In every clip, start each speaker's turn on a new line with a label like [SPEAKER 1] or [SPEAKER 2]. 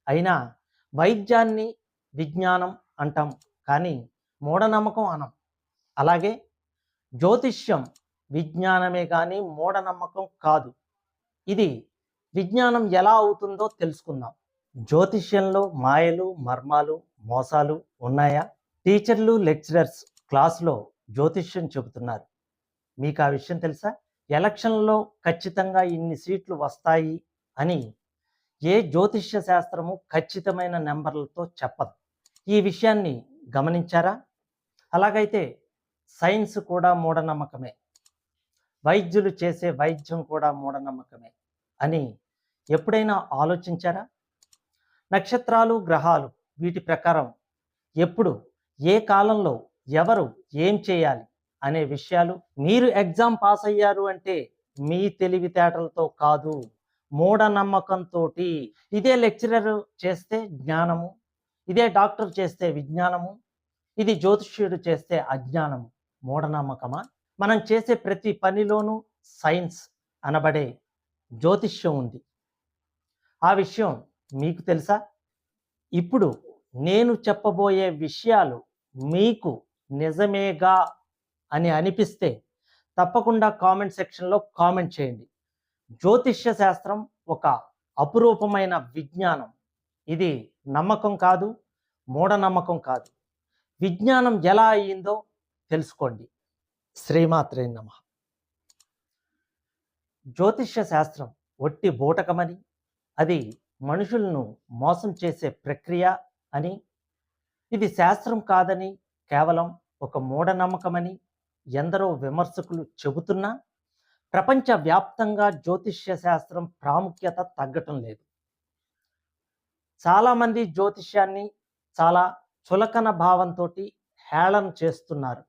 [SPEAKER 1] అయినా వైద్యాన్ని విజ్ఞానం అంటాం, కానీ మూఢనమ్మకం అనం. అలాగే జ్యోతిష్యం విజ్ఞానమే కానీ మూఢనమ్మకం కాదు. ఇది విజ్ఞానం ఎలా అవుతుందో తెలుసుకుందాం. జ్యోతిష్యంలో మాయలు, మర్మాలు, మోసాలు ఉన్నాయా? టీచర్లు, లెక్చరర్స్ క్లాసులో జ్యోతిష్యం చెబుతున్నారు. మీకు ఆ విషయం తెలుసా? ఎలక్షన్లో ఖచ్చితంగా ఇన్ని సీట్లు వస్తాయి అని ఏ జ్యోతిష్య శాస్త్రము ఖచ్చితమైన నెంబర్లతో చెప్పదు. ఈ విషయాన్ని గమనించారా? అలాగైతే సైన్స్ కూడా మూఢనమ్మకమే, వైద్యులు చేసే వైద్యం కూడా మూఢనమ్మకమే అని ఎప్పుడైనా ఆలోచించారా? నక్షత్రాలు, గ్రహాలు వీటి ప్రకారం ఎప్పుడు, ఏ కాలంలో ఎవరు ఏం చేయాలి అనే విషయాలు మీరు ఎగ్జామ్ పాస్ అయ్యారు అంటే మీ తెలివితేటలతో కాదు, మూఢనమ్మకంతో. ఇదే లెక్చరర్ చేస్తే జ్ఞానము, ఇదే డాక్టర్ చేస్తే విజ్ఞానము, ఇది జ్యోతిష్యుడు చేస్తే అజ్ఞానము. మూఢనమ్మకమా? మనం చేసే ప్రతి పనిలోనూ సైన్స్ అనబడే జ్యోతిష్యం ఉంది. ఆ విషయం మీకు తెలుసా? ఇప్పుడు నేను చెప్పబోయే విషయాలు మీకు నిజమేగా అని అనిపిస్తే తప్పకుండా కామెంట్ సెక్షన్లో కామెంట్ చేయండి. జ్యోతిష్య శాస్త్రం ఒక అపురూపమైన విజ్ఞానం. ఇది నమ్మకం కాదు, మూఢనమ్మకం కాదు. విజ్ఞానం ఎలా అయ్యిందో తెలుసుకోండి. శ్రీమాత్రే నమః. జ్యోతిష్య శాస్త్రం ఒట్టి బూటకమని, అది మనుషులను మోసం చేసే ప్రక్రియ అని, ఇది శాస్త్రం కాదని, కేవలం ఒక మూఢనమ్మకమని ఎందరో విమర్శకులు చెబుతున్నా ప్రపంచవ్యాప్తంగా జ్యోతిష్య శాస్త్రం ప్రాముఖ్యత తగ్గటం లేదు. చాలామంది జ్యోతిష్యాన్ని చాలా చులకన భావంతో హేళన చేస్తున్నారు.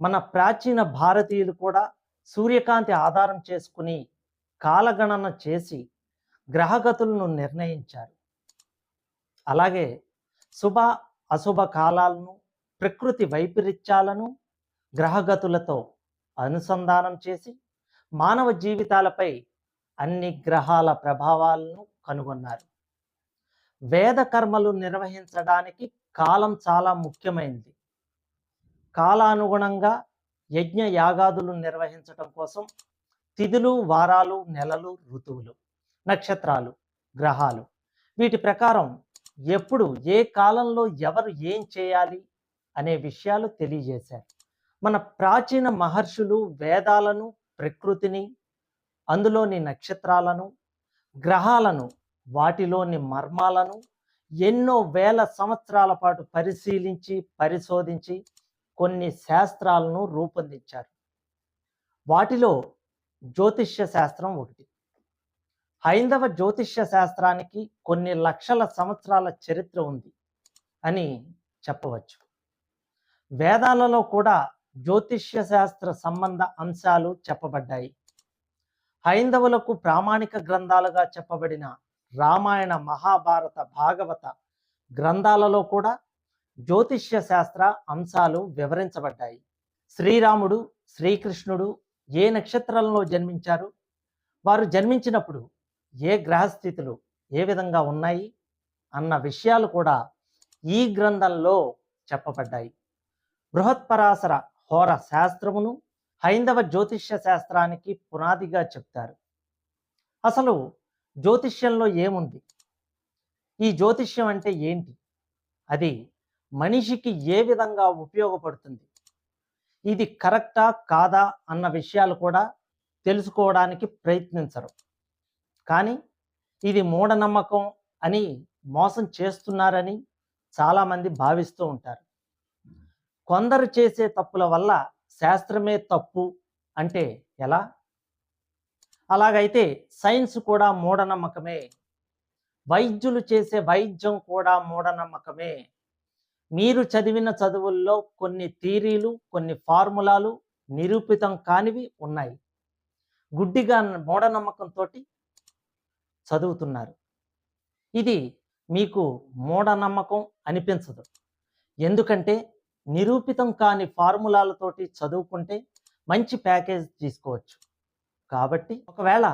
[SPEAKER 1] మన ప్రాచీన భారతీయులు కూడా సూర్యకాంతి ఆధారం చేసుకుని కాలగణన చేసి గ్రహగతులను నిర్ణయించారు. అలాగే శుభ అశుభ కాలాలను, ప్రకృతి వైపరీత్యాలను గ్రహగతులతో అనుసంధానం చేసి మానవ జీవితాలపై అన్ని గ్రహాల ప్రభావాలను కనుగొన్నారు. వేద కర్మలు నిర్వహించడానికి కాలం చాలా ముఖ్యమైనది. కాలానుగుణంగా యజ్ఞ యాగాదులు నిర్వహించడం కోసం తిథులు, వారాలు, నెలలు, ఋతువులు, నక్షత్రాలు, గ్రహాలు వీటి ప్రకారం ఎప్పుడు, ఏ కాలంలో ఎవరు ఏం చేయాలి అనే విషయాలు తెలియజేశారు. మన ప్రాచీన మహర్షులు వేదాలను, ప్రకృతిని, అందులోని నక్షత్రాలను, గ్రహాలను, వాటిలోని మర్మాలను ఎన్నో వేల సంవత్సరాల పాటు పరిశీలించి పరిశోధించి కొన్ని శాస్త్రాలను రూపొందించారు. వాటిలో జ్యోతిష్య శాస్త్రం ఒకటి. హైందవ జ్యోతిష్య శాస్త్రానికి కొన్ని లక్షల సంవత్సరాల చరిత్ర ఉంది అని చెప్పవచ్చు. వేదాలలో కూడా జ్యోతిష్య శాస్త్ర సంబంధ అంశాలు చెప్పబడ్డాయి. హైందవులకు ప్రామాణిక గ్రంథాలుగా చెప్పబడిన రామాయణ, మహాభారత, భాగవత గ్రంథాలలో కూడా జ్యోతిష్య శాస్త్ర అంశాలు వివరించబడ్డాయి. శ్రీరాముడు, శ్రీకృష్ణుడు ఏ నక్షత్రాలలో జన్మించారు, వారు జన్మించినప్పుడు ఏ గ్రహస్థితులు ఏ విధంగా ఉన్నాయి అన్న విషయాలు కూడా ఈ గ్రంథంలో చెప్పబడ్డాయి. బృహత్పరాశర హోర శాస్త్రమును హైందవ జ్యోతిష్య శాస్త్రానికి పునాదిగా చెప్తారు. అసలు జ్యోతిష్యంలో ఏముంది? ఈ జ్యోతిష్యం అంటే ఏంటి? అది మనిషికి ఏ విధంగా ఉపయోగపడుతుంది? ఇది కరెక్టా కాదా అన్న విషయాలు కూడా తెలుసుకోవడానికి ప్రయత్నించరు. కానీ ఇది మూఢనమ్మకం అని, మోసం చేస్తున్నారని చాలామంది భావిస్తూ ఉంటారు. కొందరు చేసే తప్పుల వల్ల శాస్త్రమే తప్పు అంటే ఎలా? అలాగైతే సైన్స్ కూడా మూఢనమ్మకమే, వైద్యులు చేసే వైద్యం కూడా మూఢనమ్మకమే. మీరు చదివిన చదువుల్లో కొన్ని థియరీలు, కొన్ని ఫార్ములాలు నిరూపితం కానివి ఉన్నాయి. గుడ్డిగా మూఢనమ్మకంతో చదువుతున్నారు. ఇది మీకు మూఢనమ్మకం అనిపించదు. ఎందుకంటే నిరూపితం కాని ఫార్ములాలతోటి చదువుకుంటే మంచి ప్యాకేజ్ తీసుకోవచ్చు. కాబట్టి ఒకవేళ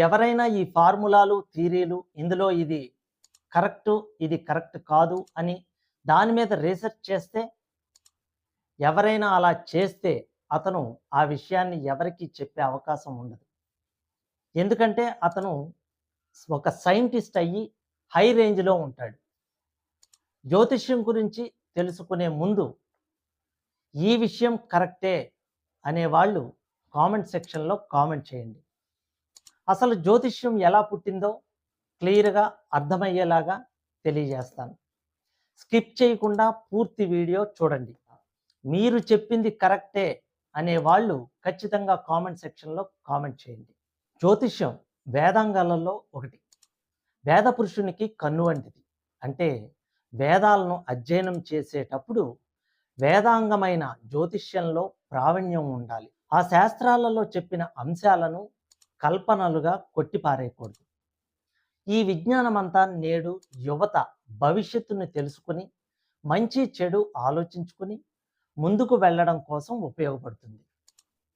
[SPEAKER 1] ఎవరైనా ఈ ఫార్ములాలు, థియరీలు, ఇందులో ఇది కరెక్టు, ఇది కరెక్ట్ కాదు అని దాని మీద రీసెర్చ్ చేస్తే, ఎవరైనా అలా చేస్తే అతను ఆ విషయాన్ని ఎవరికీ చెప్పే అవకాశం ఉండదు. ఎందుకంటే అతను ఒక సైంటిస్ట్ అయ్యి హై రేంజ్‌లో ఉంటాడు. జ్యోతిష్యం గురించి తెలుసుకునే ముందు ఈ విషయం కరెక్టే అనేవాళ్ళు కామెంట్ సెక్షన్‌లో కామెంట్ చేయండి. అసలు జ్యోతిష్యం ఎలా పుట్టిందో క్లియర్‌గా అర్థమయ్యేలాగా తెలియజేస్తాను. స్కిప్ చేయకుండా పూర్తి వీడియో చూడండి. మీరు చెప్పింది కరెక్టే అనేవాళ్ళు ఖచ్చితంగా కామెంట్ సెక్షన్‌లో కామెంట్ చేయండి. జ్యోతిష్యం వేదాంగాలలో ఒకటి. వేద పురుషునికి కన్ను వంటిది. అంటే వేదాలను అధ్యయనం చేసేటప్పుడు వేదాంగమైన జ్యోతిష్యంలో ప్రావీణ్యం ఉండాలి. ఆ శాస్త్రాలలో చెప్పిన అంశాలను కల్పనలుగా కొట్టిపారేయకూడదు. ఈ విజ్ఞానమంతా నేడు యువత భవిష్యత్తును తెలుసుకుని మంచి చెడు ఆలోచించుకుని ముందుకు వెళ్ళడం కోసం ఉపయోగపడుతుంది.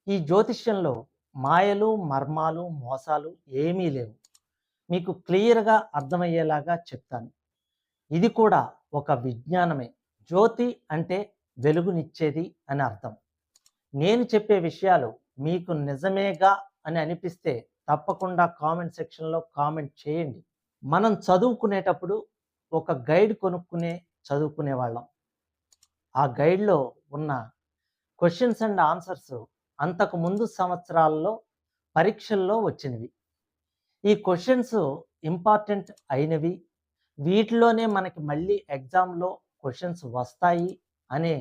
[SPEAKER 1] ఈ జ్యోతిష్యంలో మాయలు, మర్మాలు, మోసాలు ఏమీ లేవు. మీకు క్లియర్‌గా అర్థమయ్యేలాగా చెప్తాను. ఇది కూడా ఒక విజ్ఞానమే. జ్యోతి అంటే వెలుగునిచ్చేది అని అర్థం. నేను చెప్పే విషయాలు మీకు నిజమేగా అని అనిపిస్తే తప్పకుండా కామెంట్ సెక్షన్‌లో కామెంట్ చేయండి. మనం చదువుకునేటప్పుడు ఒక గైడ్ కొనుక్కునే చదువుకునేవాళ్ళం. ఆ గైడ్‌లో ఉన్న క్వెషన్స్ అండ్ ఆన్సర్స్ అంతకు ముందు సంవత్సరాల్లో పరీక్షల్లో వచ్చినవి. ఈ క్వెషన్స్ ఇంపార్టెంట్ అయినవి, వీటిలోనే మనకి మళ్ళీ ఎగ్జామ్‌లో క్వెషన్స్ వస్తాయి అనే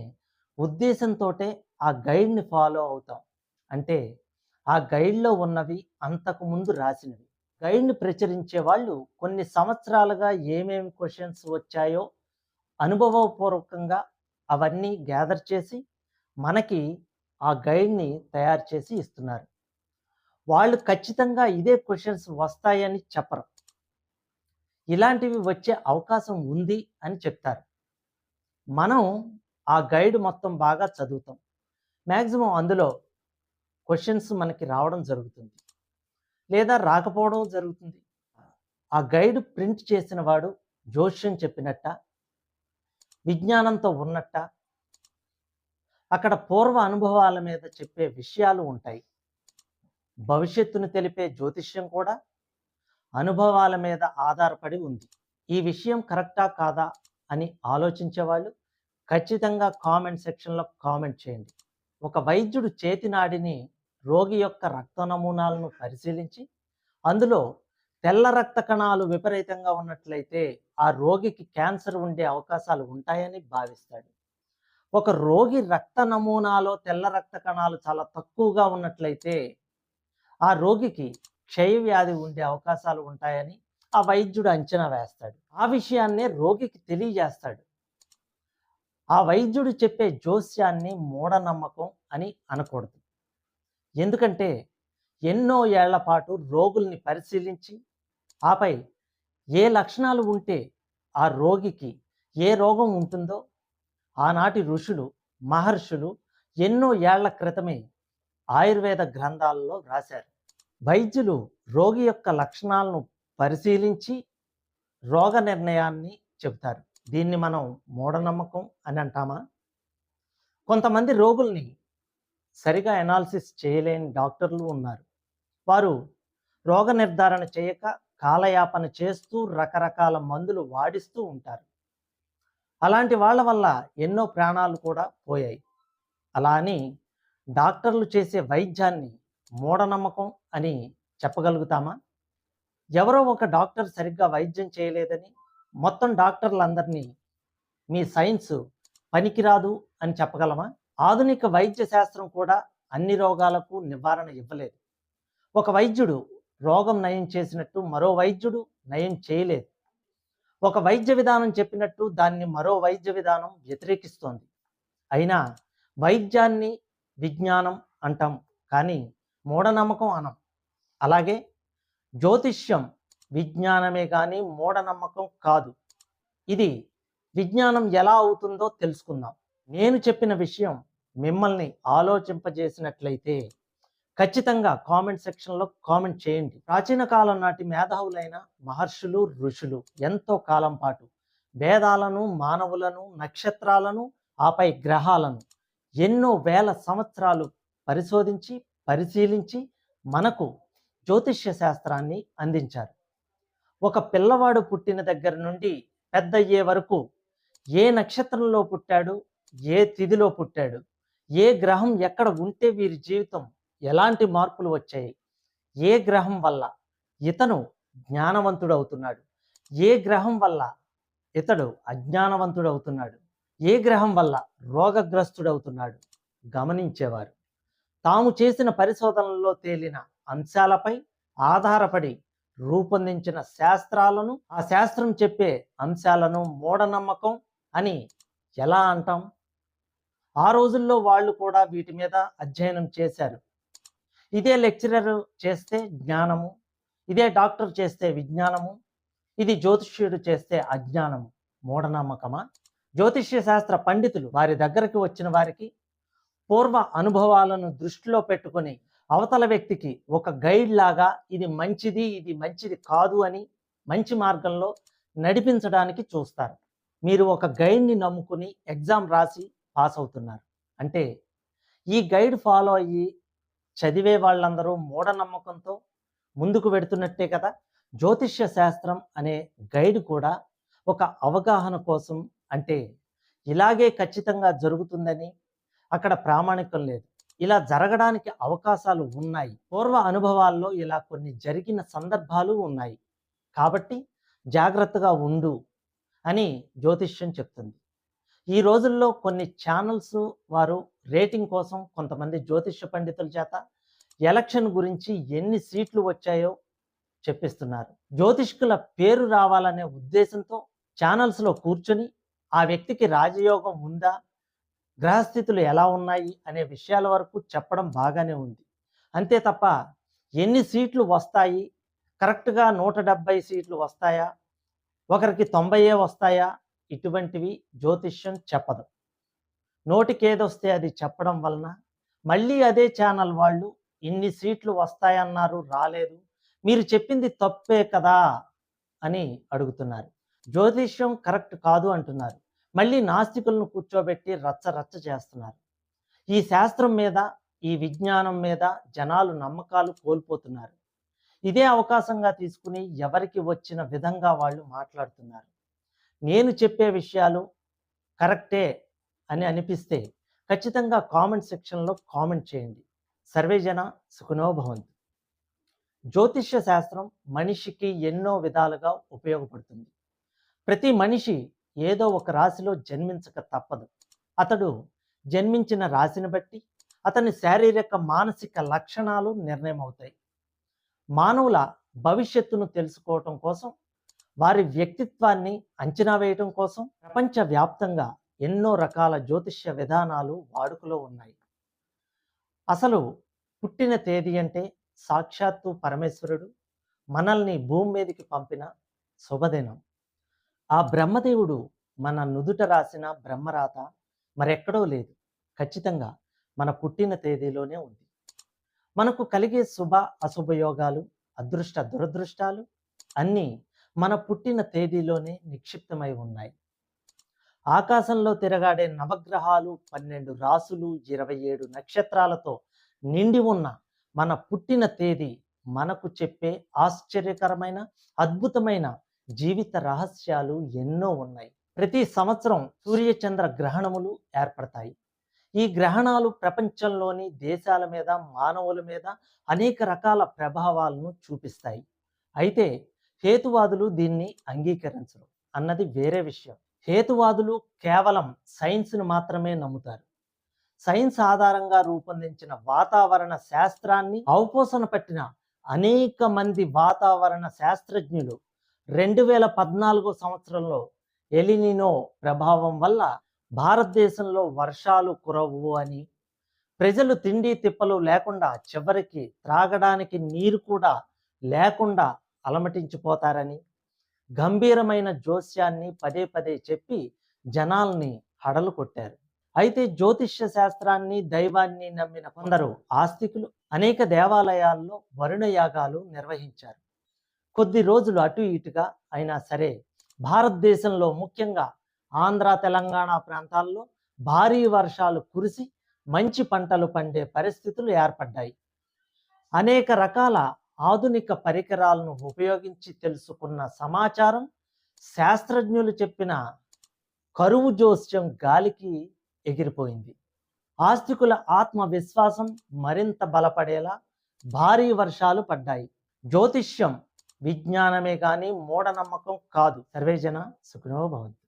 [SPEAKER 1] ఉద్దేశంతోటే ఆ గైడ్‌ని ఫాలో అవుతాం. అంటే ఆ గైడ్‌లో ఉన్నవి అంతకు ముందు రాసినవి. గైడ్‌ని ప్రచురించే వాళ్ళు కొన్ని సంవత్సరాలుగా ఏమేమి క్వెషన్స్ వచ్చాయో అనుభవపూర్వకంగా అవన్నీ గ్యాదర్ చేసి మనకి ఆ గైడ్‌ని తయారు చేసి ఇస్తున్నారు. వాళ్ళు ఖచ్చితంగా ఇదే క్వెషన్స్ వస్తాయని చెప్పరు. ఇలాంటివి వచ్చే అవకాశం ఉంది అని చెప్తారు. మనం ఆ గైడ్ మొత్తం బాగా చదువుతాం. మ్యాక్సిమం అందులో క్వెషన్స్ మనకి రావడం జరుగుతుంది. లేదా రాకపోవడం జరుగుతుంది. ఆ గైడ్ ప్రింట్ చేసిన వాడు జోష్యం చెప్పినట్ట, విజ్ఞానంతో ఉన్నట్ట, అక్కడ పూర్వ అనుభవాల మీద చెప్పే విషయాలు ఉంటాయి. భవిష్యత్తును తెలిపే జ్యోతిష్యం కూడా అనుభవాల మీద ఆధారపడి ఉంది. ఈ విషయం కరెక్టా కాదా అని ఆలోచించేవాళ్ళు ఖచ్చితంగా కామెంట్ సెక్షన్‌లో కామెంట్ చేయండి. ఒక వైద్యుడు చేతినాడిని రోగి యొక్క రక్త నమూనాలను పరిశీలించి అందులో తెల్ల రక్త కణాలు విపరీతంగా ఉన్నట్లయితే ఆ రోగికి క్యాన్సర్ ఉండే అవకాశాలు ఉంటాయని భావిస్తాడు. ఒక రోగి రక్త నమూనాలో తెల్ల రక్త కణాలు చాలా తక్కువగా ఉన్నట్లయితే ఆ రోగికి క్షయ వ్యాధి ఉండే అవకాశాలు ఉంటాయని ఆ వైద్యుడు అంచనా వేస్తాడు. ఆ విషయాన్నే రోగికి తెలియజేస్తాడు. ఆ వైద్యుడు చెప్పే జోస్యాన్ని మూఢనమ్మకం అని అనకూడదు. ఎందుకంటే ఎన్నో ఏళ్ల పాటు రోగుల్ని పరిశీలించి ఆపై ఏ లక్షణాలు ఉంటే ఆ రోగికి ఏ రోగం ఉంటుందో ఆనాటి ఋషులు, మహర్షులు ఎన్నో ఏళ్ల క్రితమే ఆయుర్వేద గ్రంథాలలో రాశారు. వైద్యులు రోగి యొక్క లక్షణాలను పరిశీలించి రోగ నిర్ణయాన్ని చెబుతారు. దీన్ని మనం మూఢనమ్మకం అని అంటామా? కొంతమంది రోగుల్ని సరిగా అనాలిసిస్ చేయలేని డాక్టర్లు ఉన్నారు. వారు రోగ నిర్ధారణ చేయక కాలయాపన చేస్తూ రకరకాల మందులు వాడిస్తూ ఉంటారు. అలాంటి వాళ్ళ వల్ల ఎన్నో ప్రాణాలు కూడా పోయాయి. అలా అని డాక్టర్లు చేసే వైద్యాన్ని మూఢనమ్మకం అని చెప్పగలుగుతామా? ఎవరో ఒక డాక్టర్ సరిగ్గా వైద్యం చేయలేదని మొత్తం డాక్టర్లందరినీ మీ సైన్స్ పనికిరాదు అని చెప్పగలమా? ఆధునిక వైద్య శాస్త్రం కూడా అన్ని రోగాలకు నివారణ ఇవ్వలేదు. ఒక వైద్యుడు రోగం నయం చేసినట్టు మరో వైద్యుడు నయం చేయలేదు. ఒక వైద్య విధానం చెప్పినట్టు దాన్ని మరో వైద్య విధానం వ్యతిరేకిస్తోంది. అయినా వైద్యాన్ని విజ్ఞానం అంటాం, కానీ మూఢనమ్మకం అనం. అలాగే జ్యోతిష్యం విజ్ఞానమే కానీ మూఢనమ్మకం కాదు. ఇది విజ్ఞానం ఎలా అవుతుందో తెలుసుకుందాం. నేను చెప్పిన విషయం మిమ్మల్ని ఆలోచింపజేసినట్లయితే ఖచ్చితంగా కామెంట్ సెక్షన్లో కామెంట్ చేయండి. ప్రాచీన కాలం నాటి మేధావులైన మహర్షులు, ఋషులు ఎంతో కాలం పాటు వేదాలను, మానవులను, నక్షత్రాలను, ఆపై గ్రహాలను ఎన్నో వేల సంవత్సరాలు పరిశోధించి, పరిశీలించి మనకు జ్యోతిష్య శాస్త్రాన్ని అందించారు. ఒక పిల్లవాడు పుట్టిన దగ్గర నుండి పెద్దయ్యే వరకు ఏ నక్షత్రంలో పుట్టాడు, ఏ తిథిలో పుట్టాడు, ఏ గ్రహం ఎక్కడ ఉంటే వీరి జీవితం ఎలాంటి మార్పులు వచ్చాయి, ఏ గ్రహం వల్ల ఇతను జ్ఞానవంతుడవుతున్నాడు, ఏ గ్రహం వల్ల ఇతడు అజ్ఞానవంతుడవుతున్నాడు, ఏ గ్రహం వల్ల రోగగ్రస్తుడవుతున్నాడు గమనించేవారు. తాము చేసిన పరిశోధనల్లో తేలిన అంశాలపై ఆధారపడి రూపొందించిన శాస్త్రాలను, ఆ శాస్త్రం చెప్పే అంశాలను మూఢనమ్మకం అని ఎలా అంటాం? ఆ రోజుల్లో వాళ్ళు కూడా వీటి మీద అధ్యయనం చేశారు. ఇదే లెక్చరర్ చేస్తే జ్ఞానము, ఇదే డాక్టర్ చేస్తే విజ్ఞానము, ఇది జ్యోతిష్యుడు చేస్తే అజ్ఞానము, మూఢనమ్మకమా? జ్యోతిష్య శాస్త్ర పండితులు వారి దగ్గరకు వచ్చిన వారికి పూర్వ అనుభవాలను దృష్టిలో పెట్టుకొని అవతల వ్యక్తికి ఒక గైడ్ లాగా ఇది మంచిది, ఇది మంచిది కాదు అని మంచి మార్గంలో నడిపించడానికి చూస్తారు. మీరు ఒక గైడ్ని నమ్ముకుని ఎగ్జామ్ రాసి పాస్ అవుతున్నారు అంటే ఈ గైడ్ ఫాలో అయ్యి చదివే వాళ్ళందరూ మూఢనమ్మకంతో ముందుకు వెడుతున్నట్టే కదా. జ్యోతిష్య శాస్త్రం అనే గైడ్ కూడా ఒక అవగాహన కోసం, అంటే ఇలాగే ఖచ్చితంగా జరుగుతుందని అక్కడ ప్రామాణికం లేదు, ఇలా జరగడానికి అవకాశాలు ఉన్నాయి, పూర్వ అనుభవాల్లో ఇలా కొన్ని జరిగిన సందర్భాలు ఉన్నాయి, కాబట్టి జాగ్రత్తగా ఉండు అని జ్యోతిష్యం చెప్తుంది. ఈ రోజుల్లో కొన్ని ఛానల్స్ వారు రేటింగ్ కోసం కొంతమంది జ్యోతిష్య పండితుల చేత ఎలక్షన్ గురించి ఎన్ని సీట్లు వచ్చాయో చెప్పిస్తున్నారు. జ్యోతిష్కుల పేరు రావాలనే ఉద్దేశంతో ఛానల్స్లో కూర్చొని ఆ వ్యక్తికి రాజయోగం ఉందా, గ్రహస్థితులు ఎలా ఉన్నాయి అనే విషయాల వరకు చెప్పడం బాగానే ఉంది. అంతే తప్ప ఎన్ని సీట్లు వస్తాయి, కరెక్ట్గా 170 సీట్లు వస్తాయా, ఒకరికి 90 వస్తాయా, ఇటువంటివి జ్యోతిష్యం చెప్పదు. నోటికేదొస్తే అది చెప్పడం వలన మళ్ళీ అదే ఛానల్ వాళ్ళు ఇన్ని సీట్లు వస్తాయన్నారు, రాలేదు, మీరు చెప్పింది తప్పే కదా అని అడుగుతున్నారు. జ్యోతిష్యం కరెక్ట్ కాదు అంటున్నారు. మళ్ళీ నాస్తికులను కూర్చోబెట్టి రచ్చ రచ్చ చేస్తున్నారు. ఈ శాస్త్రం మీద, ఈ విజ్ఞానం మీద జనాలు నమ్మకాలు కోల్పోతున్నారు. ఇదే అవకాశంగా తీసుకుని ఎవరికి వచ్చిన విధంగా వాళ్ళు మాట్లాడుతున్నారు. నేను చెప్పే విషయాలు కరెక్టే అని అనిపిస్తే ఖచ్చితంగా కామెంట్ సెక్షన్లో కామెంట్ చేయండి. సర్వేజన సుఖినో భవంతు. జ్యోతిష్య శాస్త్రం మనిషికి ఎన్నో విధాలుగా ఉపయోగపడుతుంది. ప్రతి మనిషి ఏదో ఒక రాశిలో జన్మించక తప్పదు. అతడు జన్మించిన రాశిని బట్టి అతని శారీరక, మానసిక లక్షణాలు నిర్ణయం అవుతాయి. మానవుల భవిష్యత్తును తెలుసుకోవటం కోసం, వారి వ్యక్తిత్వాన్ని అంచనా వేయటం కోసం ప్రపంచవ్యాప్తంగా ఎన్నో రకాల జ్యోతిష్య విధానాలు వాడుకలో ఉన్నాయి. అసలు పుట్టిన తేదీ అంటే సాక్షాత్తు పరమేశ్వరుడు మనల్ని భూమి మీదకి పంపిన శుభదినం. ఆ బ్రహ్మదేవుడు మన నుదుట రాసిన బ్రహ్మరాత మరెక్కడో లేదు, ఖచ్చితంగా మన పుట్టిన తేదీలోనే ఉంది. మనకు కలిగే శుభ అశుభయోగాలు, అదృష్ట దురదృష్టాలు అన్నీ మన పుట్టిన తేదీలోనే నిక్షిప్తమై ఉన్నాయి. ఆకాశంలో తిరగాడే నవగ్రహాలు, 12 రాసులు, 27 నక్షత్రాలతో నిండి ఉన్న మన పుట్టిన తేదీ మనకు చెప్పే ఆశ్చర్యకరమైన, అద్భుతమైన జీవిత రహస్యాలు ఎన్నో ఉన్నాయి. ప్రతి సంవత్సరం సూర్యచంద్ర గ్రహణములు ఏర్పడతాయి. ఈ గ్రహణాలు ప్రపంచంలోని దేశాల మీద, మానవుల మీద అనేక రకాల ప్రభావాలను చూపిస్తాయి. అయితే హేతువాదులు దీన్ని అంగీకరించరు అన్నది వేరే విషయం. హేతువాదులు కేవలం సైన్స్ను మాత్రమే నమ్ముతారు. సైన్స్ ఆధారంగా రూపొందించిన వాతావరణ శాస్త్రాన్ని అవపోసన పట్టిన అనేక మంది వాతావరణ శాస్త్రజ్ఞులు 2014 సంవత్సరంలో ఎలినినో ప్రభావం వల్ల భారతదేశంలో వర్షాలు కురవు అని, ప్రజలు తిండి తిప్పలు లేకుండా చివరికి త్రాగడానికి నీరు కూడా లేకుండా అలమటించిపోతారని గంభీరమైన జోస్యాన్ని పదే పదే చెప్పి జనాల్ని హడలు కొట్టారు. అయితే జ్యోతిష్య శాస్త్రాన్ని, దైవాన్ని నమ్మిన కొందరు ఆస్తికులు అనేక దేవాలయాల్లో వరుణ యాగాలు నిర్వహించారు. కొద్ది రోజులు అటు ఇటుగా అయినా సరే భారతదేశంలో ముఖ్యంగా ఆంధ్ర తెలంగాణ ప్రాంతాల్లో భారీ వర్షాలు కురిసి మంచి పంటలు పండే పరిస్థితులు ఏర్పడ్డాయి. అనేక రకాల ఆధునిక పరికరాలను ఉపయోగించి తెలుసుకున్న సమాచారం శాస్త్రజ్ఞులు చెప్పిన కరువు జోస్యం గాలికి ఎగిరిపోయింది. ఆస్తికుల ఆత్మవిశ్వాసం మరింత బలపడేలా భారీ వర్షాలు పడ్డాయి. జ్యోతిష్యం విజ్ఞానమే కానీ మూఢనమ్మకం కాదు. సర్వేజన సుఖినో భవంతు.